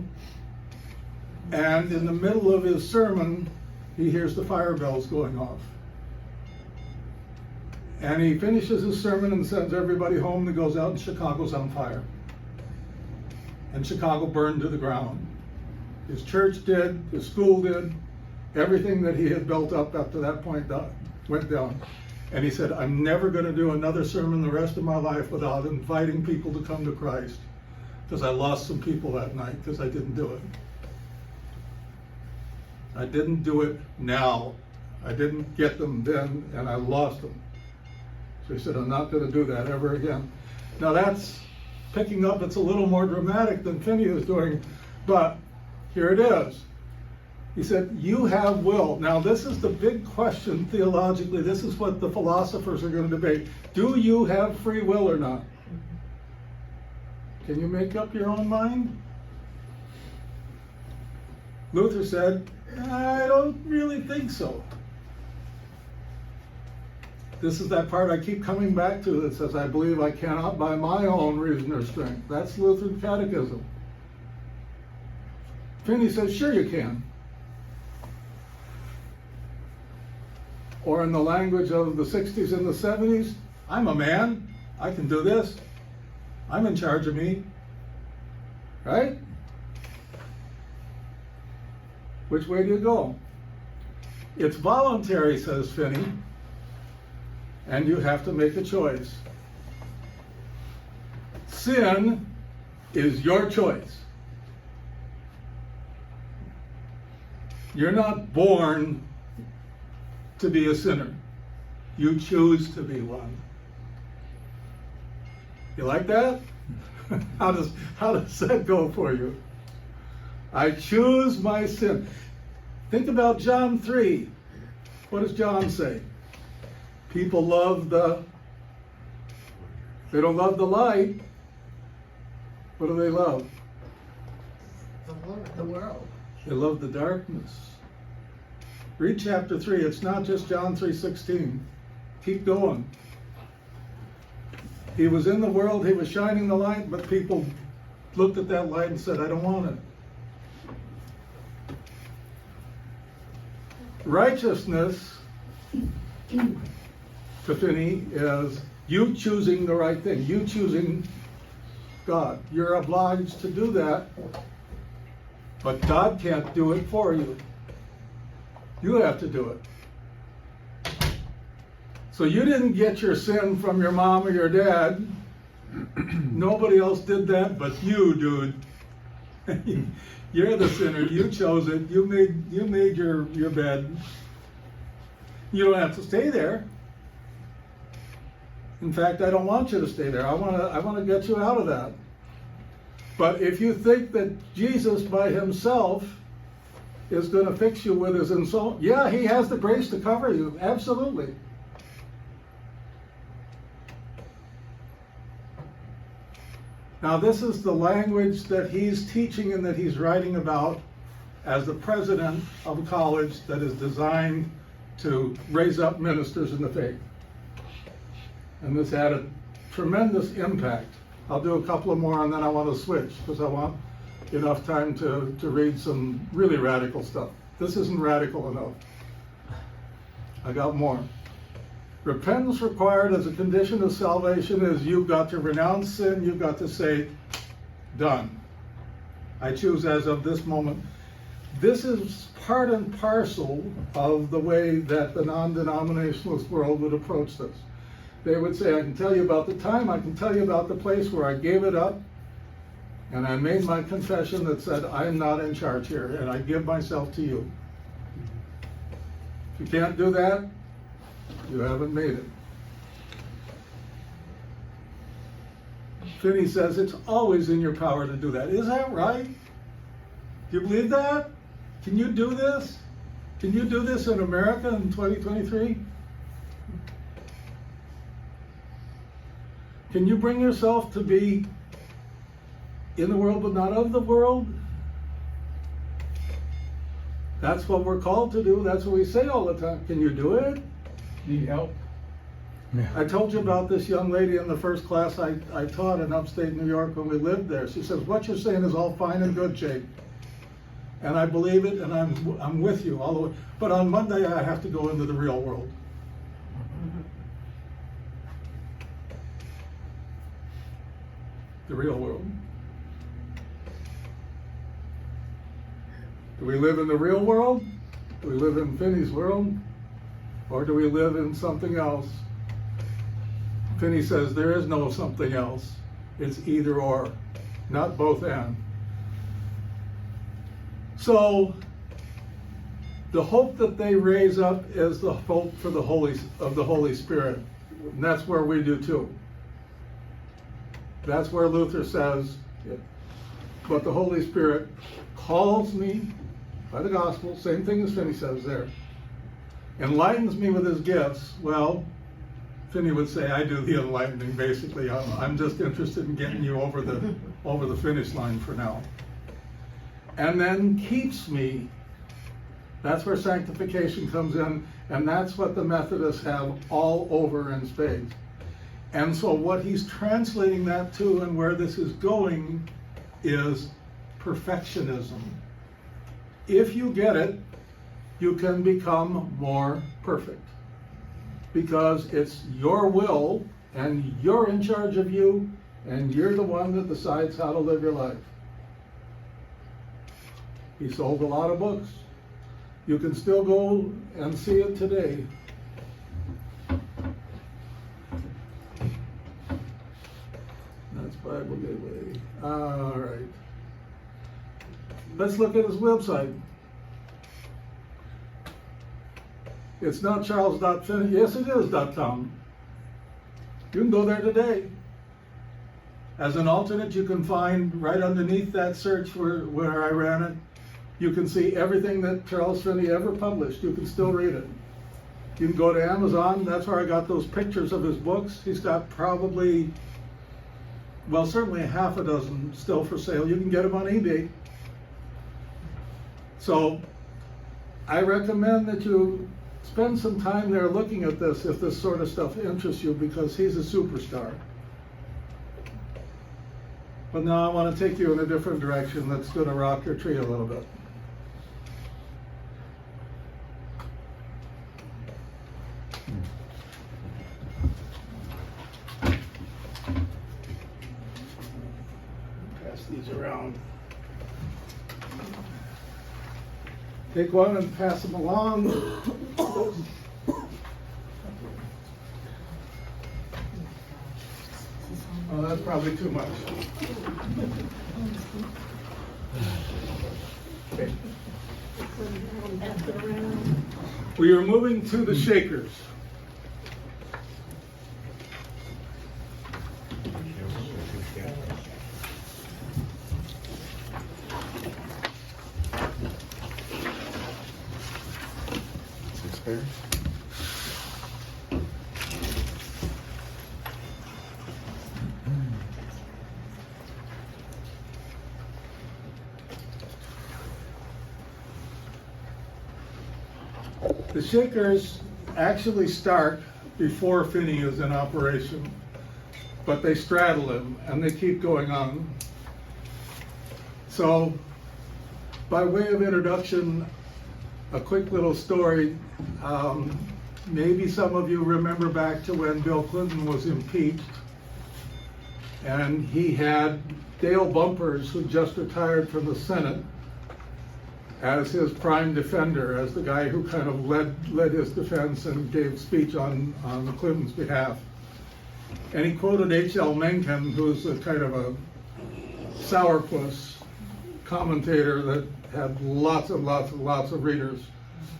And in the middle of his sermon, he hears the fire bells going off. And he finishes his sermon and sends everybody home that goes out, and Chicago's on fire. And Chicago burned to the ground. His church did, his school did, everything that he had built up to that point went down. And he said, I'm never going to do another sermon the rest of my life without inviting people to come to Christ. Because I lost some people that night because I didn't do it. I didn't do it now. I didn't get them then, and I lost them. So he said, I'm not going to do that ever again. Now that's picking up, it's a little more dramatic than Finney is doing, but here it is. He said, you have will. Now this is the big question theologically. This is what the philosophers are going to debate. Do you have free will or not? Can you make up your own mind? Luther said, I don't really think so. This is that part I keep coming back to that says, I believe I cannot by my own reason or strength. That's Lutheran catechism. Finney says, sure you can. Or in the language of the 60s and the 70s, I'm a man, I can do this. I'm in charge of me. Right? Which way do you go? It's voluntary, says Finney, and you have to make a choice. Sin is your choice. You're not born to be a sinner. You choose to be one. You like that? How does that go for you? I choose my sin. Think about John 3. What does John say? People they don't love the light. What do they love? The world. They love the darkness. Read chapter 3. It's not just John 3:16. Keep going. He was in the world, he was shining the light, but people looked at that light and said, I don't want it. Righteousness, to Finney, is you choosing the right thing, you choosing God. You're obliged to do that, but God can't do it for you. You have to do it. So you didn't get your sin from your mom or your dad. Nobody else did that but you, dude. You're the sinner. You chose it. You made your bed. You don't have to stay there. In fact, I don't want you to stay there. I want to get you out of that. But if you think that Jesus by himself is going to fix you with his insult. Yeah, he has the grace to cover you, absolutely. Now, this is the language that he's teaching and that he's writing about as the president of a college that is designed to raise up ministers in the faith. And this had a tremendous impact. I'll do a couple of more and then I want to switch because I want enough time to read some really radical stuff. This isn't radical enough. I got more. Repentance required as a condition of salvation is you've got to renounce sin, you've got to say, done. I choose as of this moment. This is part and parcel of the way that the non-denominationalist world would approach this. They would say, I can tell you about the time, I can tell you about the place where I gave it up, and I made my confession that said, I'm not in charge here, and I give myself to you. If you can't do that, you haven't made it. Finney says it's always in your power to do that. Is that right? Do you believe that? Can you do this? Can you do this in America in 2023? Can you bring yourself to be in the world but not of the world? That's what we're called to do. That's what we say all the time. Can you do it? Need help? I told you about this young lady in the first class I taught in upstate New York when we lived there. She says, what you're saying is all fine and good, Jake. And I believe it, and I'm with you all the way. But on Monday, I have to go into the real world. The real world. Do we live in the real world? Do we live in Finney's world? Or do we live in something else? Finney says there is no something else. It's either or, not both and. So the hope that they raise up is the hope for the Holy Spirit. And that's where we do too. That's where Luther says, but the Holy Spirit calls me by the gospel, same thing as Finney says there, enlightens me with his gifts. Well, Finney would say, I do the enlightening, basically. I'm just interested in getting you over the finish line for now. And then keeps me. That's where sanctification comes in, and that's what the Methodists have all over in spades. And so what he's translating that to and where this is going is perfectionism. If you get it, you can become more perfect. Because it's your will, and you're in charge of you, and you're the one that decides how to live your life. He sold a lot of books. You can still go and see it today. That's Bible Gateway. All right. Let's look at his website. It's not charles.finney. Yes, it is .com. You can go there today. As an alternate, you can find right underneath that search where I ran it, you can see everything that Charles Finney ever published. You can still read it. You can go to Amazon. That's where I got those pictures of his books. He's got probably, well, certainly half a dozen still for sale. You can get them on eBay. So I recommend that you spend some time there looking at this if this sort of stuff interests you, because he's a superstar. But now I want to take you in a different direction that's going to rock your tree a little bit. Pass these around. Take one and pass them along. Oh, that's probably too much. Okay. We are moving to the Shakers. Okay. The Shakers actually start before Finney is in operation, but they straddle him and they keep going on. So, by way of introduction, a quick little story. Maybe some of you remember back to when Bill Clinton was impeached, and he had Dale Bumpers, who just retired from the Senate, as his prime defender, as the guy who kind of led his defense and gave speech on the Clintons' behalf. And he quoted H.L. Mencken, who's a kind of a sourpuss commentator that had lots of readers,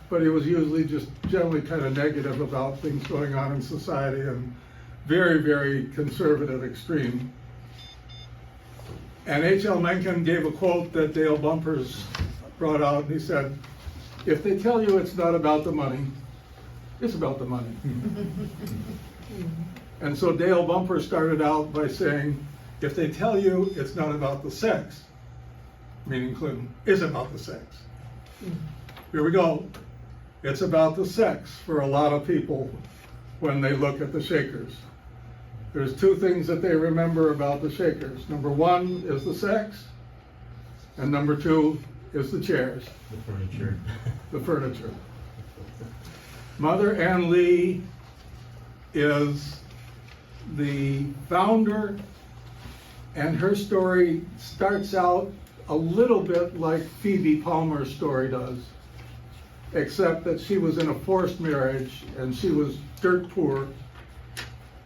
but he was usually just generally kind of negative about things going on in society and very conservative extreme. And H.L. Mencken gave a quote that Dale Bumpers brought out, and he said, "If they tell you it's not about the money, it's about the money." And so Dale Bumpers started out by saying, "If they tell you it's not about the sex," meaning Clinton, "it's about the sex." Here we go. It's about the sex for a lot of people when they look at the Shakers. There's two things that they remember about the Shakers. Number one is the sex, and number two is the chairs. The furniture. The furniture. Mother Ann Lee is the founder, and her story starts out a little bit like Phoebe Palmer's story does, except that she was in a forced marriage and she was dirt poor.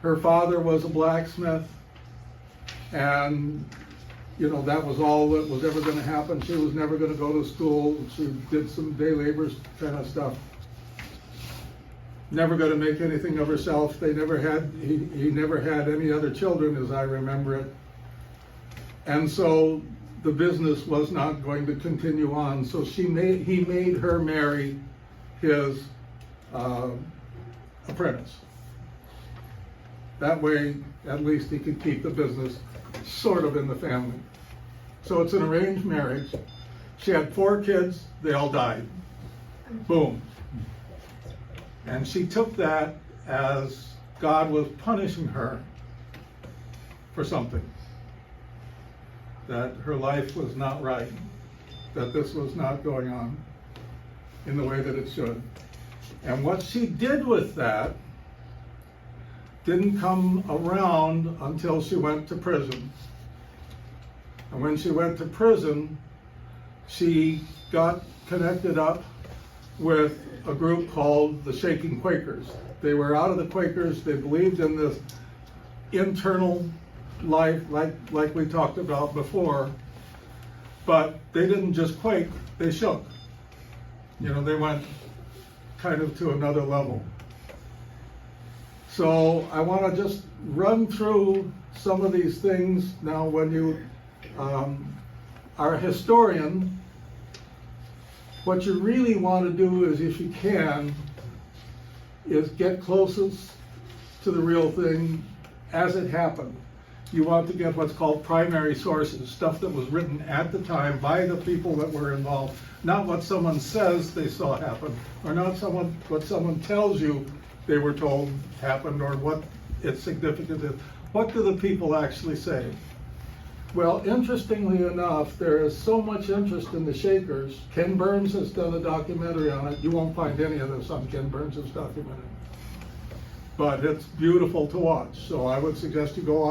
Her father was a blacksmith, and that was all that was ever going to happen. She was never going to go to school. She did some day labor kind of stuff. Never going to make anything of herself. He never had any other children, as I remember it. And so the business was not going to continue on. So he made her marry his apprentice. That way, at least he could keep the business sort of in the family. So it's an arranged marriage. She had 4 kids, they all died. Boom. And she took that as God was punishing her for something. That her life was not right, that this was not going on in the way that it should. And what she did with that didn't come around until she went to prison. And when she went to prison, she got connected up with a group called the Shaking Quakers. They were out of the Quakers. They believed in this internal life, like we talked about before, but they didn't just quake, they shook. They went kind of to another level. So I want to just run through some of these things. Now, when you are a historian, what you really want to do is, if you can, is get closest to the real thing as it happened. You want to get what's called primary sources, stuff that was written at the time by the people that were involved, not what someone says they saw happen, or not what someone tells you they were told happened, or what its significance is. What do the people actually say? Well, interestingly enough, there is so much interest in the Shakers. Ken Burns has done a documentary on it. You won't find any of this on Ken Burns' documentary, but it's beautiful to watch. So I would suggest you go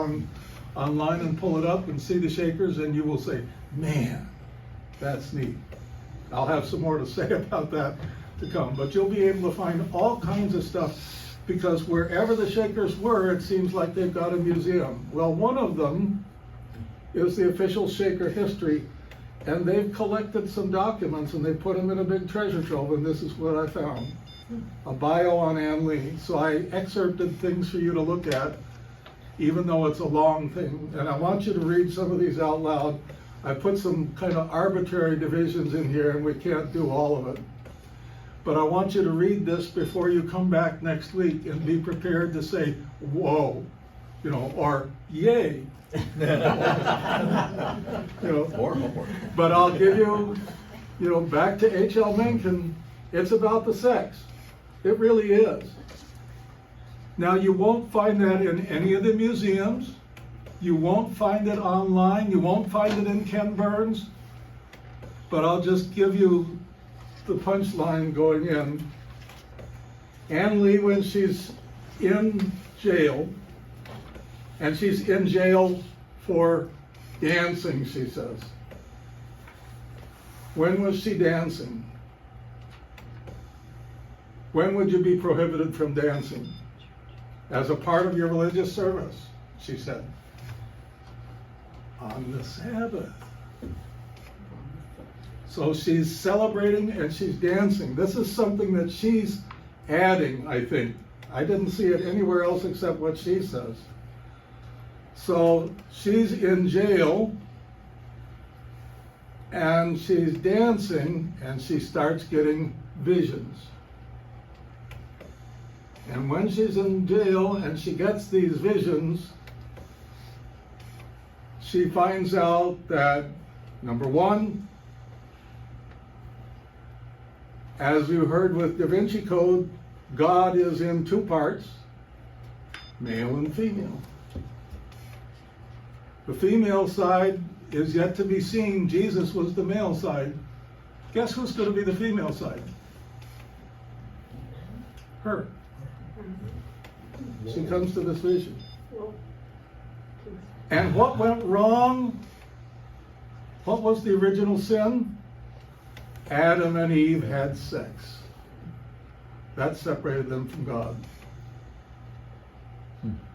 online and pull it up and see the Shakers, and you will say, man, that's neat. I'll have some more to say about that to come, but you'll be able to find all kinds of stuff, because wherever the Shakers were, it seems like they've got a museum. Well, one of them is the official Shaker history, and they've collected some documents and they put them in a big treasure trove, and this is what I found. A bio on Ann Lee. So I excerpted things for you to look at, even though it's a long thing, and I want you to read some of these out loud. I put some kind of arbitrary divisions in here, and we can't do all of it. But I want you to read this before you come back next week and be prepared to say, whoa, or yay. More homework. But I'll give you, back to H.L. Mencken, it's about the sex. It really is. Now, you won't find that in any of the museums. You won't find it online. You won't find it in Ken Burns. But I'll just give you the punchline going in. Ann Lee, when she's in jail, and she's in jail for dancing, she says. When was she dancing? When would you be prohibited from dancing? As a part of your religious service, she said. On the Sabbath. So she's celebrating and she's dancing. This is something that she's adding, I think. I didn't see it anywhere else except what she says. So she's in jail and she's dancing and she starts getting visions. And when she's in jail and she gets these visions, she finds out that, number one, as you heard with Da Vinci Code, God is in two parts, male and female. The female side is yet to be seen. Jesus was the male side. Guess who's going to be the female side? Her. She comes to this vision. And what went wrong? What was the original sin? Adam and Eve had sex. That separated them from God.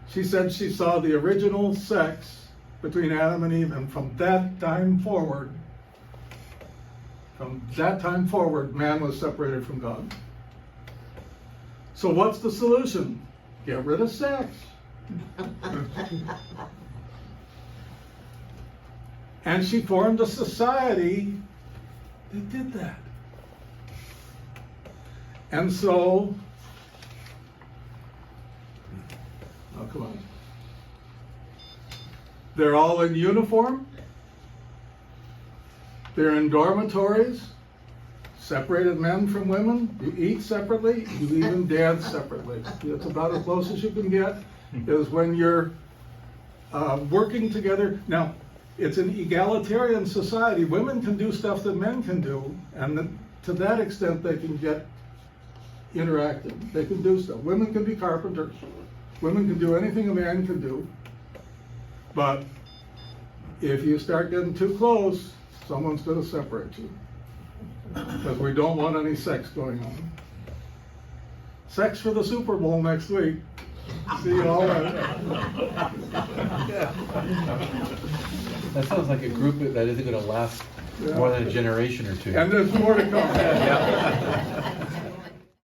She said she saw the original sex between Adam and Eve, and from that time forward, man was separated from God. So what's the solution? Get rid of sex. And she formed a society that did that. And so, oh, come on. They're all in uniform. They're in dormitories, separated men from women. You eat separately, you even dance separately. It's about as close as you can get, is when you're working together. Now, it's an egalitarian society. Women can do stuff that men can do, and to that extent they can get interactive. They can do stuff. Women can be carpenters. Women can do anything a man can do. But if you start getting too close, someone's going to separate you. Because we don't want any sex going on. Sex for the Super Bowl next week. See you all then. That sounds like a group that isn't going to last more than a generation or two. And there's more to come.